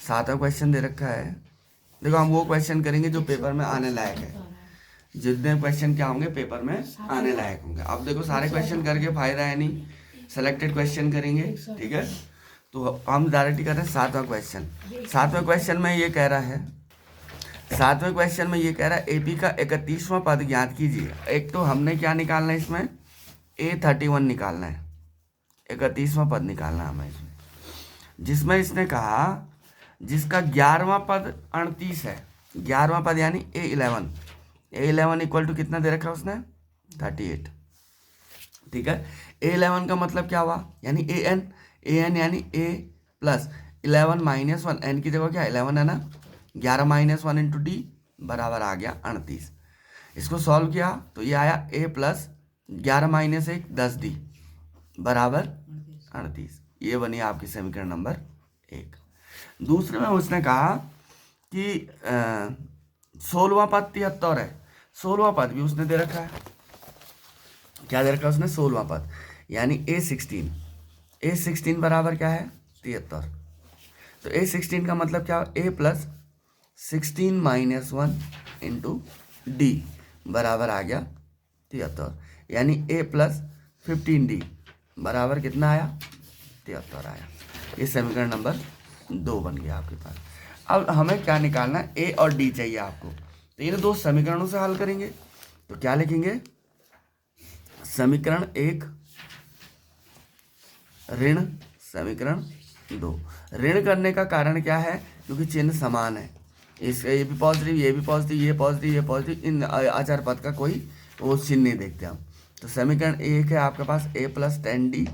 7वां question दे रखा है। देखो हम वो क्वेश्चन करेंगे जो पेपर में आने लायक है, जितने क्वेश्चन क्या होंगे पेपर में आने लायक होंगे। अब देखो सारे क्वेश्चन करके फायदा है नहीं, सेलेक्टेड क्वेश्चन करेंगे, ठीक है। तो हम डायरेक्ट कर रहे हैं 7वां क्वेश्चन। 7वें क्वेश्चन में ये कह रहा है, 7वें क्वेश्चन में ये कह रहा है एपी का 31वां पद ज्ञात कीजिए। एक तो हमने क्या निकालना है इसमें, A31 निकालना है, 31वां पद निकालना है हमें इसमें, जिसमें इसने कहा जिसका 11वां पद 38 है। 11वां पद यानी A11 इक्वल टू कितना दे रखा है उसने, 38, ठीक है। A11 का मतलब क्या हुआ, यानी an यानी A प्लस 11 माइनस 1, एन की जगह क्या 11 है ना, 11 माइनस 1 इंटू डी बराबर आ गया 38। इसको सॉल्व किया तो ये आया A प्लस 11 माइनस 1 10D बराबर 38। ये बनी आपकी समीकरण नंबर 1। दूसरे में उसने कहा कि 16वां पद 73 है। 16वां पद भी उसने दे रखा है, क्या दे रखा है उसने, 16वां पद यानी A16 बराबर क्या है 73। तो A16 का मतलब क्या, A plus 16 minus 1 into D बराबर आ गया 73, यानी A प्लस 15D बराबर कितना आया 73 आया। ये समीकरण नंबर 2 बन गया आपके पास। अब हमें क्या निकालना है, A और D चाहिए आपको। तो इन दो समीकरणों से हल करेंगे, तो क्या लिखेंगे, समीकरण 1 ऋण समीकरण 2। ऋण करने का कारण क्या है, क्योंकि चिन्ह समान है, इसका ये भी पॉजिटिव ये भी पॉजिटिव ये पॉजिटिव ये पॉजिटिव, इन आचार पद का कोई वो चिन्ह नहीं देखते हम। तो समीकरण 1 है आपके पास A प्लस 10D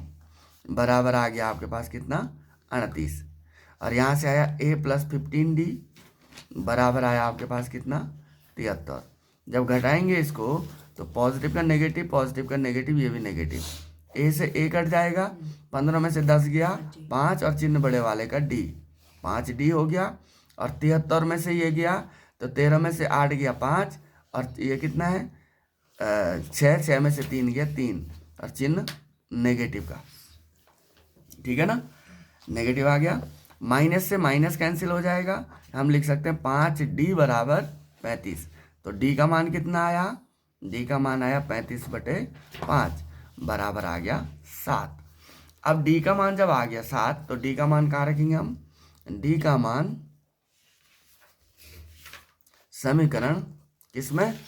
बराबर आ गया आपके पास कितना 38, और यहाँ से आया A प्लस 15D बराबर आया आपके पास कितना 73। जब घटाएंगे इसको तो पॉजिटिव का नेगेटिव, पॉजिटिव का नेगेटिव, ये भी नेगेटिव, A से A कट जाएगा, 15 में से 10 गया 5, और चिन्ह बड़े वाले का D 5D हो गया, और 73 में से ये गया तो 13 में से 8 गया 5, और ये कितना है 6 में से 3 गया 3, और चिन्ह नेगेटिव का, ठीक है ना, नेगेटिव आ गया। माइनस से माइनस कैंसिल हो जाएगा, हम लिख सकते हैं 5D बराबर 35। तो D का मान कितना आया, D का मान आया 35/5 बराबर आ गया 7। अब D का मान जब आ गया 7 तो D का मान कहाँ रखेंगे हम, D का मान समीकरण किसमें,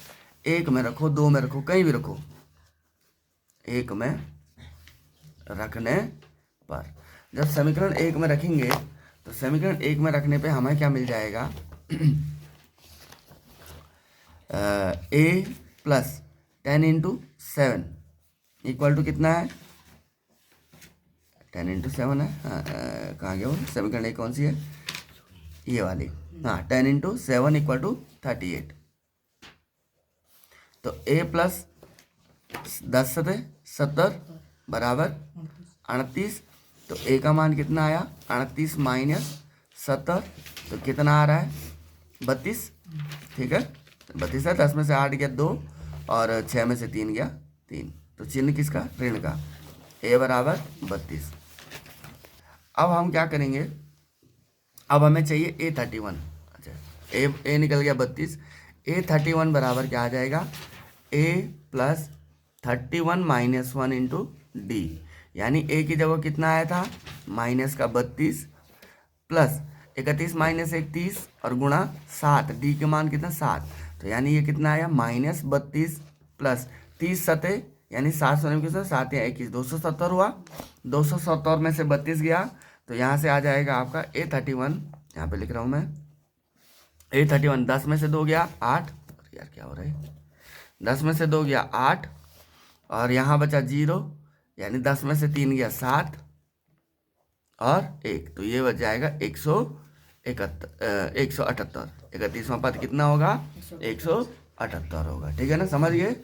1 में रखो, 2 में रखो, कहीं भी रखो, 1 में रखने पर, जब समीकरण 1 में रखेंगे तो समीकरण 1 में रखने पे हमें क्या मिल जाएगा, A plus 10 into 7 equal to कितना है 10 इंटू 7 है, हाँ कहाँ गया वो, समीकरण 1 कौन सी है, ये वाली, हाँ 10 इंटू 7 इक्वल टू 38। तो A प्लस 10 सतह 70 बराबर 38। तो A का मान कितना आया 38 माइनस 70, तो कितना आ रहा है 32, ठीक है 32 है, 10 में से 8 गया 2, और 6 में से 3 गया 3, तो चिन्ह किसका, ऋण का, A बराबर 32। अब हम क्या करेंगे, अब हमें चाहिए A31, अच्छा A निकल गया 32, A31 बराबर क्या आ जाएगा, A plus 31 minus 1 into D, यानी A की जगह कितना आया था माइनस का 32 प्लस 31 माइनस 31 और गुणा 7, D के मान कितना 7, तो यानी ये कितना आया माइनस 32 प्लस 30 सतह यानी 7 सोने में कितना 7 या 21 270 हुआ, 270 में से 32 गया, तो यहाँ से आ जाएगा आपका A31, यहाँ पे लिख रहा हूँ मैं A31, 10 में से 2 गया 8, यार क्या हो रहा है, 10 में से 2 गया 8, और यहाँ बचा 0, यानी 10 में से 3 गया 7 और 1, तो ये बच जाएगा 178। 31वां पद कितना होगा 178 होगा, ठीक है ना, समझ गए।